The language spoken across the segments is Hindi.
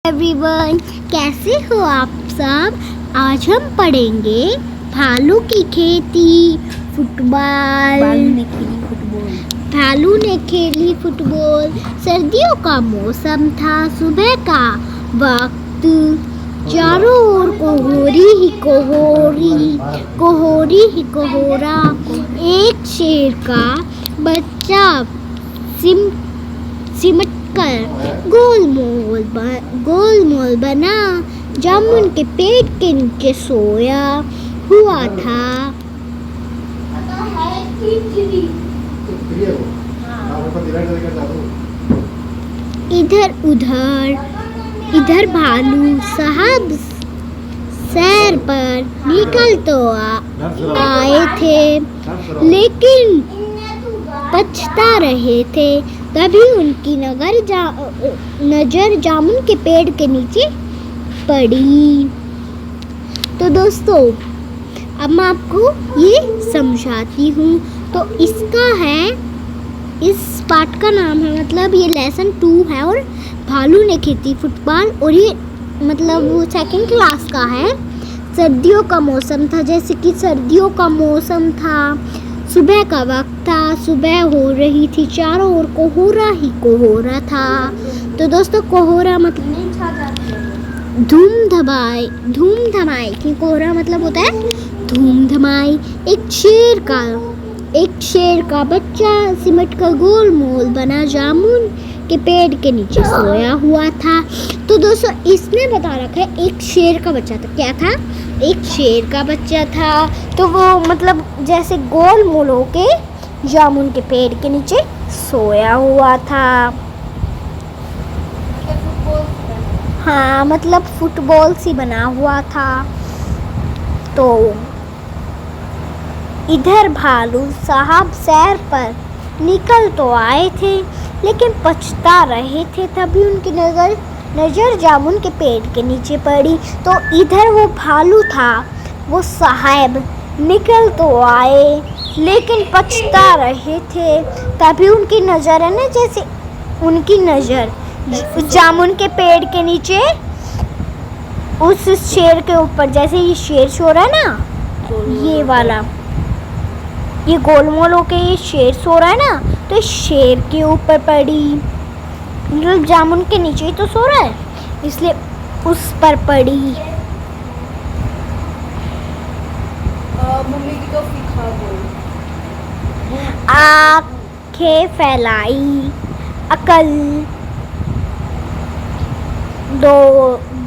एवरीवन, कैसे हो आप सब। आज हम पढ़ेंगे भालू की खेती। भालू ने खेली फुटबॉल। सर्दियों का मौसम था। सुबह का वक्त। चारों ओर कोहरी ही कोहरा। एक शेर का बच्चा सिमट कर गोलमोल बना जामुन के पेड़ के नीचे सोया हुआ था। इधर भालू साहब सैर पर निकल तो आए थे, लेकिन पछता रहे थे। तभी उनकी नजर जामुन के पेड़ के नीचे पड़ी। तो दोस्तों, अब मैं आपको ये समझाती हूँ। तो इस पार्ट का नाम है, मतलब ये लेसन 2 है और भालू ने खेती फुटबॉल, और ये मतलब वो 2nd क्लास का है। सर्दियों का मौसम था, जैसे कि सर्दियों का मौसम था। सुबह का वक्त था, सुबह हो रही थी। चारों ओर कोहरा ही कोहरा था। तो दोस्तों, कोहरा मतलब धूम धमाई की कोहरा मतलब होता है धूम धमाई। एक शेर का बच्चा सिमट कर गोलमोल बना जामुन के पेड़ के नीचे सोया हुआ था। तो दोस्तों, इसने बता रखा है एक शेर का बच्चा था। क्या था? एक शेर का बच्चा था। तो वो मतलब जैसे गोलमोल होके जामुन के पेड़ के नीचे सोया हुआ था। हाँ, मतलब फुटबॉल सी बना हुआ था। तो इधर भालू साहब सैर पर निकल तो आए थे, लेकिन पछता रहे थे। तभी उनकी नजर जामुन के पेड़ के नीचे पड़ी। तो इधर वो भालू था, वो साहब निकल तो आए, लेकिन पछता रहे थे। तभी उनकी नजर है ना, जैसे उनकी नजर जामुन के पेड़ के नीचे उस शेर के ऊपर, जैसे ये शेर सो रहा है ना, ये वाला, ये गोलमोल होके ये शेर सो रहा है ना, तो इस शेर के ऊपर पड़ी। मतलब जामुन के नीचे ही तो सो रहा है, इसलिए उस पर पड़ी। मम्मी की तो आंखें फैलाई, अकल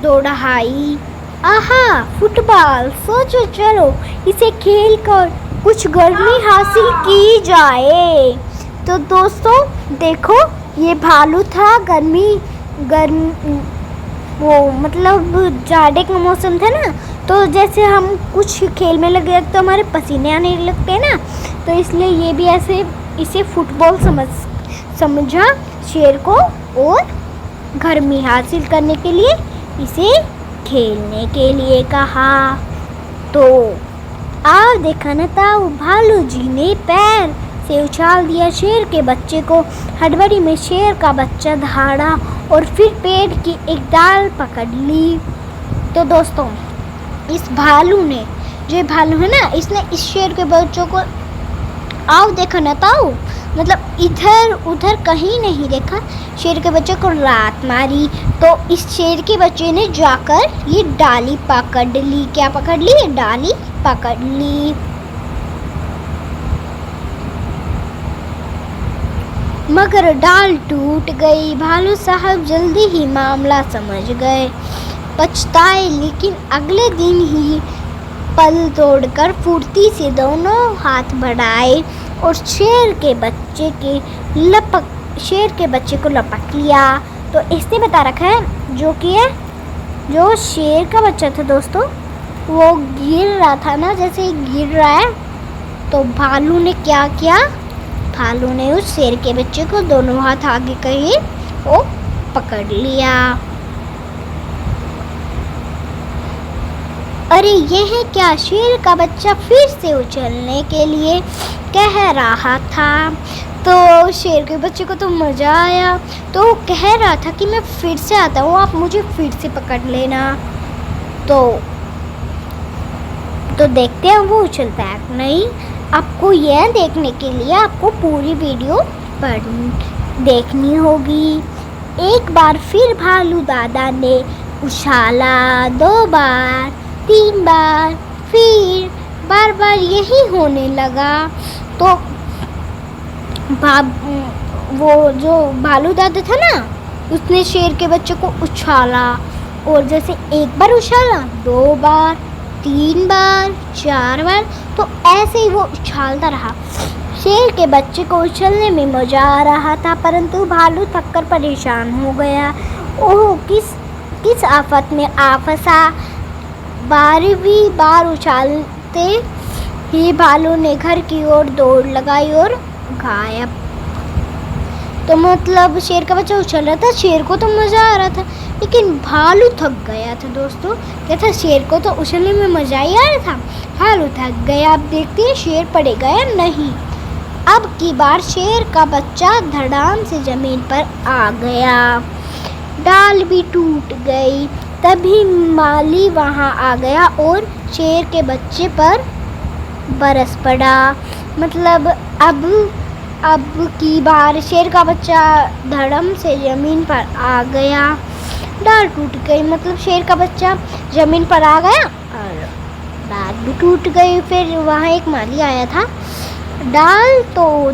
दौड़ाई। आहा, फुटबॉल, सोचो चलो इसे खेल कर कुछ गर्मी हासिल की जाए। तो दोस्तों देखो, ये भालू था। वो मतलब जाड़े का मौसम था ना, तो जैसे हम कुछ खेल में लगे तो हमारे पसीने आने लगते हैं ना, तो इसलिए ये भी ऐसे इसे फुटबॉल समझा शेर को, और गर्मी हासिल करने के लिए इसे खेलने के लिए कहा। तो आप देखा न था, भालू जी ने पैर से उछाल दिया शेर के बच्चे को। हड़बड़ी में शेर का बच्चा दहाड़ा और फिर पेड़ की एक डाल पकड़ ली। तो दोस्तों, इस भालू ने, जो भालू है ना, इसने इस शेर के बच्चों को आओ देखा न था, मतलब इधर उधर कहीं नहीं देखा। शेर के बच्चे को लात मारी, तो इस शेर के बच्चे ने जाकर ये डाली पकड़ ली। क्या पकड़ ली? ये डाली पकड़ ली। मगर डाल टूट गई। भालू साहब जल्दी ही मामला समझ गए। पछताए, लेकिन अगले दिन ही पल तोड़कर फुर्ती से दोनों हाथ बढ़ाए और शेर के बच्चे को लपक लिया। तो इसने बता रखा है जो शेर का बच्चा था दोस्तों, वो गिर रहा था ना, जैसे गिर रहा है, तो भालू ने क्या किया? भालू ने उस शेर के बच्चे को दोनों हाथ आगे किए और पकड़ लिया। अरे ये है क्या? शेर का बच्चा फिर से उछलने के लिए कह रहा था। तो शेर के बच्चे को तो मज़ा आया, तो वो कह रहा था कि मैं फिर से आता हूँ, आप मुझे फिर से पकड़ लेना। तो देखते हैं वो उछलता है नहीं। आपको यह देखने के लिए आपको पूरी वीडियो देखनी होगी। एक बार फिर भालू दादा ने उछाला, 2 बार, 3 बार, फिर बार बार यही होने लगा। तो वो जो भालू दादा था ना, उसने शेर के बच्चे को उछाला, और जैसे एक बार उछाला, 2 बार, 3 बार, 4 बार, तो ऐसे ही वो उछालता रहा। शेर के बच्चे को उछलने में मज़ा आ रहा था, परंतु भालू थककर परेशान हो गया। ओह, किस आफत में आ फंसा। 12वीं बार उछालते ही भालू ने घर की ओर दौड़ लगाई और गायब। तो मतलब शेर का बच्चा उछल रहा था, शेर को तो मज़ा आ रहा था, लेकिन भालू थक गया था। दोस्तों, क्या था, शेर को तो उछलने में मज़ा ही आ रहा था, भालू थक गया। अब देखते हैं शेर पड़ेगा या नहीं। अब की बार शेर का बच्चा धड़ाम से ज़मीन पर आ गया, डाल भी टूट गई। तभी माली वहाँ आ गया और शेर के बच्चे पर बरस पड़ा। मतलब अब की बार शेर का बच्चा धड़म से ज़मीन पर आ गया, डाल टूट गई। मतलब शेर का बच्चा ज़मीन पर आ गया और डाल भी टूट गई। फिर वहाँ एक माली आया था, डाल तो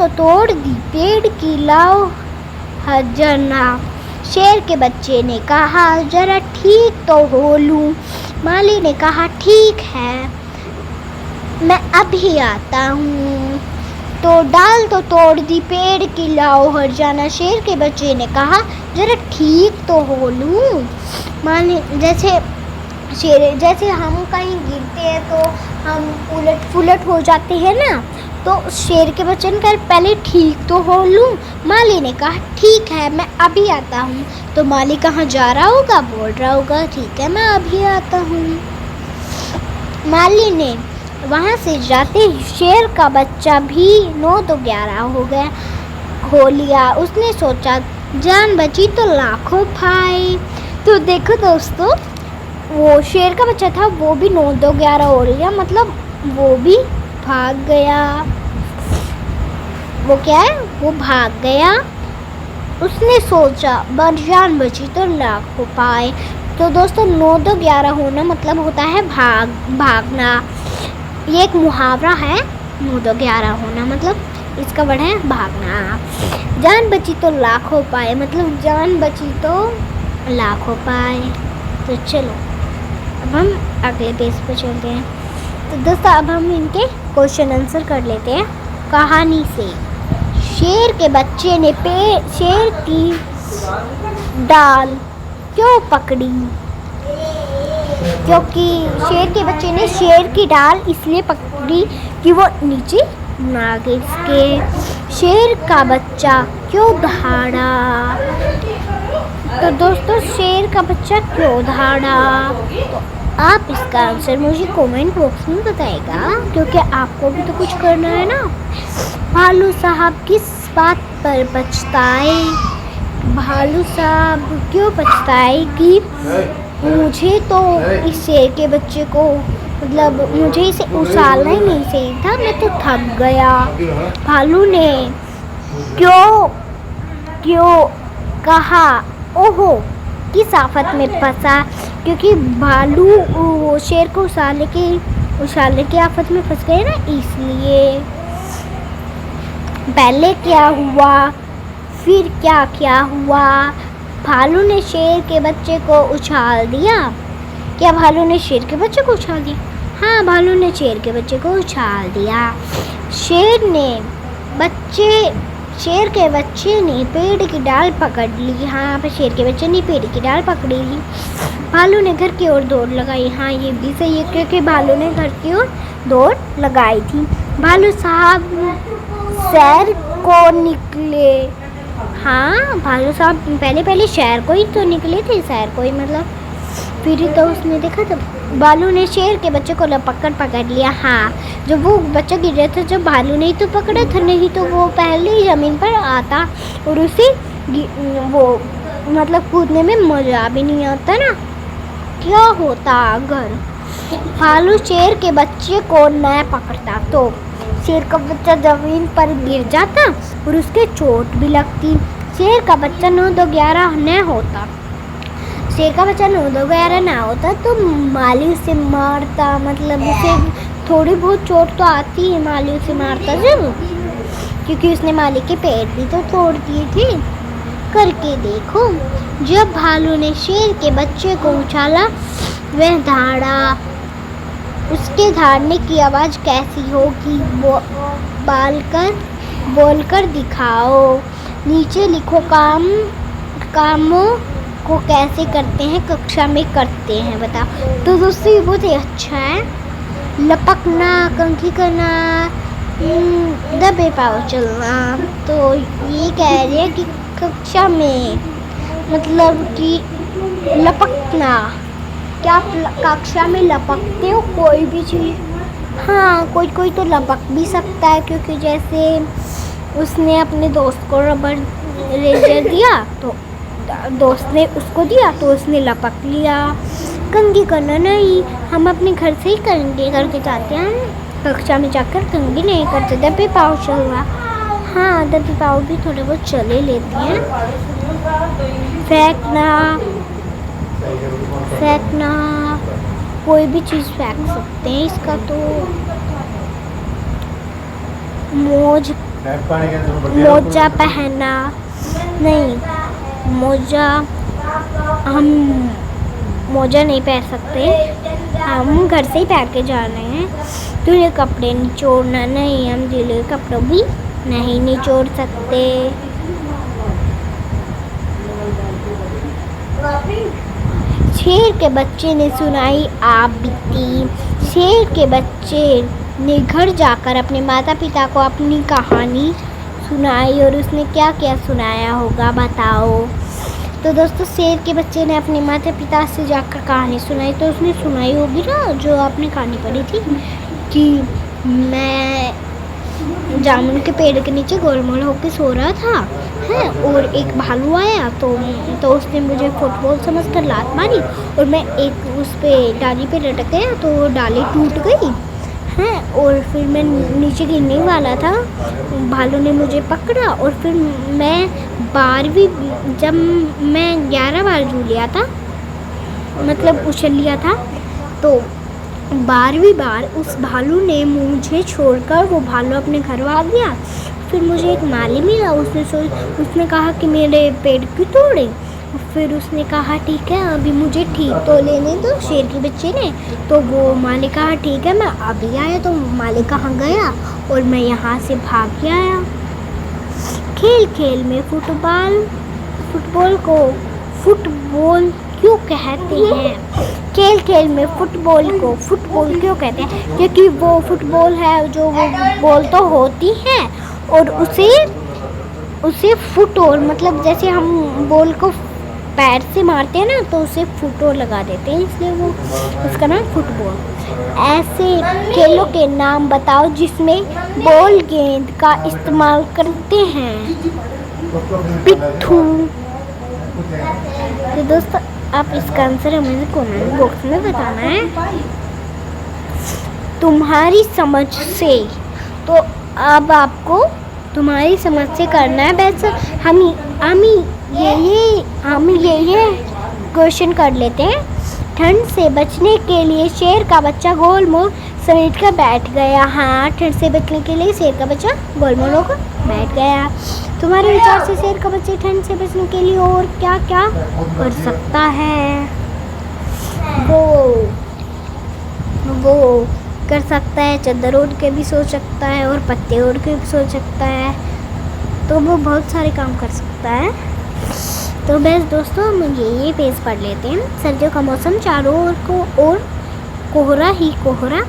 तोड़ दी पेड़ की, लाओ हजना। शेर के बच्चे ने कहा, जरा ठीक तो हो लूं। माली ने कहा, ठीक है, मैं अभी आता हूँ। तो डाल तो तोड़ दी पेड़ की, लाओ हर्जाना। शेर के बच्चे ने कहा, जरा ठीक तो हो लूं। माली जैसे हम कहीं गिरते हैं तो हम उलट पुलट हो जाते हैं ना, तो शेर के बच्चे ने कहा, पहले ठीक तो हो लूं। माली ने कहा, ठीक है, मैं अभी आता हूँ। तो माली कहाँ जा रहा होगा, बोल रहा होगा, ठीक है, मैं अभी आता हूँ। माली ने वहाँ से जाते ही शेर का बच्चा भी 9 तो 11 हो लिया। उसने सोचा, जान बची तो लाखों पाए। तो देखो दोस्तों, वो शेर का बच्चा था, वो भी 9 तो 11 हो लिया, मतलब वो भी भाग गया। वो क्या है, वो भाग गया। उसने सोचा, जान बची तो लाखों पाए। तो दोस्तों, 9 तो 11 होना मतलब होता है भागना। ये एक मुहावरा है, 9 तो 11 होना मतलब इसका वर्ड है भागना। जान बची तो लाखों पाए, मतलब जान बची तो लाखों पाए। तो चलो अब हम अगले पेज पर चलते हैं। तो दोस्तों, अब हम इनके क्वेश्चन आंसर कर लेते हैं कहानी से। शेर के बच्चे ने शेर की डाल क्यों पकड़ी? क्योंकि शेर के बच्चे ने शेर की डाल इसलिए पकड़ी कि वो नीचे ना गिर सके। शेर का बच्चा क्यों दहाड़ा? तो दोस्तों, शेर का बच्चा क्यों दहाड़ा? तो आप इसका आंसर मुझे कमेंट बॉक्स में बताएगा, क्योंकि आपको भी तो कुछ करना है ना। भालू साहब किस बात पर पछताए? भालू साहब क्यों पछताए कि मुझे तो इस शेर के बच्चे को, मतलब मुझे इसे उछालना ही नहीं सही था, मैं तो थक गया। भालू ने क्यों कहा, ओहो, किस आफत में फंसा? क्योंकि भालू वो शेर को उछालने की आफत में फंस गए ना, इसलिए। पहले क्या हुआ, फिर क्या हुआ? भालू ने शेर के बच्चे को उछाल दिया। क्या भालू ने शेर के बच्चे को उछाल दिया? हाँ, भालू ने शेर के बच्चे को उछाल दिया। शेर के बच्चे ने पेड़ की डाल पकड़ ली। हाँ, पर शेर के बच्चे ने पेड़ की डाल पकड़ी ली। भालू ने घर की ओर दौड़ लगाई। हाँ, ये भी सही है, क्योंकि भालू ने घर की ओर दौड़ लगाई थी। भालू साहब सैर को निकले। हाँ, भालू साहब पहले शहर को ही तो निकले थे, शहर को ही, मतलब फिर ही तो उसने देखा था भालू ने शेर के बच्चे को पकड़ लिया। हाँ, जब वो बच्चा गिर रहा था, जब भालू ने ही तो पकड़ा था, नहीं तो वो पहले ही ज़मीन पर आता और उसे वो मतलब कूदने में मज़ा भी नहीं आता ना। क्या होता अगर भालू शेर के बच्चे को न पकड़ता तो शेर का बच्चा ज़मीन पर गिर जाता और उसके चोट भी लगती। शेर का बच्चा 9-2-11 न होता। शेर का बच्चा 9-2-11 ना होता तो माली उसे मारता, मतलब उसे थोड़ी बहुत चोट तो आती है, माली उसे मारता जब, क्योंकि उसने माली के पैर भी तो तोड़ दिए थे। करके देखो, जब भालू ने शेर के बच्चे को उछाला, वह दौड़ा। उसके दौड़ने की आवाज़ कैसी होगी, बोलकर दिखाओ। नीचे लिखो कामों को कैसे करते हैं, कक्षा में करते हैं, बताओ। तो दोस्तों ये बहुत ही अच्छा है। लपकना, कंघी करना, दबे पाँव चलना। तो ये कह रहे हैं कि कक्षा में मतलब कि लपकना। क्या आप कक्षा में लपकते हो कोई भी चीज़? हाँ, कोई तो लपक भी सकता है, क्योंकि जैसे उसने अपने दोस्त को रबड़ रेजर दिया तो दोस्त ने उसको दिया तो उसने लपक लिया। कंघी करना नहीं, हम अपने घर से ही कंघी करके जाते हैं, कक्षा में जाकर कंघी नहीं करते। दबे पाँव चलना, हाँ दबे पाँव भी थोड़े बहुत चले लेते हैं। फेंकना, कोई भी चीज़ फेंक सकते हैं। इसका तो मोजा पहनना नहीं, हम मोजा नहीं पहन सकते, हम घर से ही पहन के जा रहे हैं। तो ये कपड़े निचोड़ना नहीं, हम गीले कपड़े भी नहीं निचोड़ सकते। शेर के बच्चे ने सुनाई आप बीती। शेर के बच्चे ने घर जाकर अपने माता पिता को अपनी कहानी सुनाई, और उसने क्या क्या सुनाया होगा बताओ। तो दोस्तों शेर के बच्चे ने अपने माता पिता से जाकर कहानी सुनाई, तो उसने सुनाई होगी ना जो आपने कहानी पढ़ी थी कि मैं जामुन के पेड़ के नीचे गोलमोल होकर सो रहा था है, और एक भालू आया तो उसने मुझे फुटबॉल समझकर लात मारी, और मैं एक उस पे डाली पे लटक गया तो डाली टूट गई है, और फिर मैं नीचे गिरने वाला था। भालू ने मुझे पकड़ा, और फिर मैं जब मैं 11 बार झूल लिया था, मतलब उछल लिया था, तो 12वीं बार उस भालू ने मुझे छोड़कर वो भालू अपने घर आ गया। फिर मुझे एक माली मिला, उसने कहा कि मेरे पेड़ क्यों तोड़े। फिर उसने कहा ठीक है अभी मुझे ठीक तो लेने दो, शेर के बच्चे ने। तो वो माली कहा ठीक है मैं अभी आया। तो माली कहाँ गया और मैं यहाँ से भाग के आया। खेल खेल में फुटबॉल को फुटबॉल क्यों कहते हैं? खेल खेल में फुटबॉल को फुटबॉल क्यों कहते हैं? क्योंकि वो फुटबॉल है जो वो बॉल तो होती है, और उसे फुटबॉल मतलब जैसे हम बॉल को पैर से मारते हैं ना तो उसे फुटबॉल लगा देते हैं, इसलिए वो उसका नाम फुटबॉल। ऐसे खेलों के नाम बताओ जिसमें बॉल गेंद का इस्तेमाल करते हैं। पिट्ठू। तो दोस्तों आप इसका आंसर हमें कमेंट बॉक्स में बताना है तुम्हारी समझ से। तो अब आपको तुम्हारी समझ से करना है। वैसे हम ये क्वेश्चन कर लेते हैं। ठंड से बचने के लिए शेर का बच्चा गोलमोल समेट कर बैठ गया। हाँ, ठंड से बचने के लिए शेर का बच्चा गोलमोल होकर बैठ गया। तुम्हारे विचार से शेर का बच्चा ठंड से बचने के लिए और क्या क्या कर सकता है? वो कर सकता है, चादर ओढ़ के भी सो सकता है और पत्ते ओढ़ के भी सो सकता है। तो वो बहुत सारे काम कर सकता है। तो बस दोस्तों हम ये पेज पढ़ लेते हैं। सर्दियों का मौसम चारों ओर कोहरा ही कोहरा,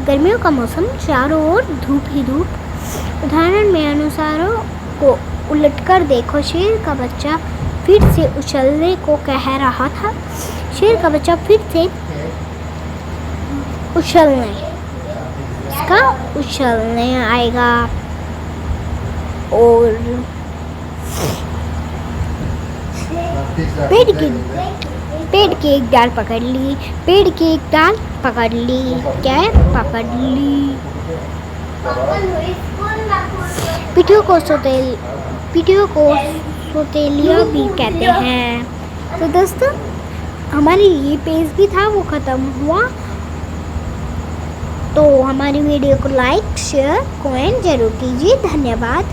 गर्मियों का मौसम चारों ओर धूप ही धूप। उदाहरण में अनुसारों को उलटकर देखो। शेर का बच्चा फिर से उछलने को कह रहा था। शेर का बच्चा फिर से उछलने, इसका उछलने आएगा। और पेड़ की एक डाल पकड़ ली, पेड़ की एक डाल पकड़ ली, क्या है, पकड़ ली। पिटियों को सोतेलिया भी कहते हैं। तो दोस्तों हमारी ये पेज भी था वो ख़त्म हुआ। तो हमारी वीडियो को लाइक शेयर कमेंट जरूर कीजिए। धन्यवाद।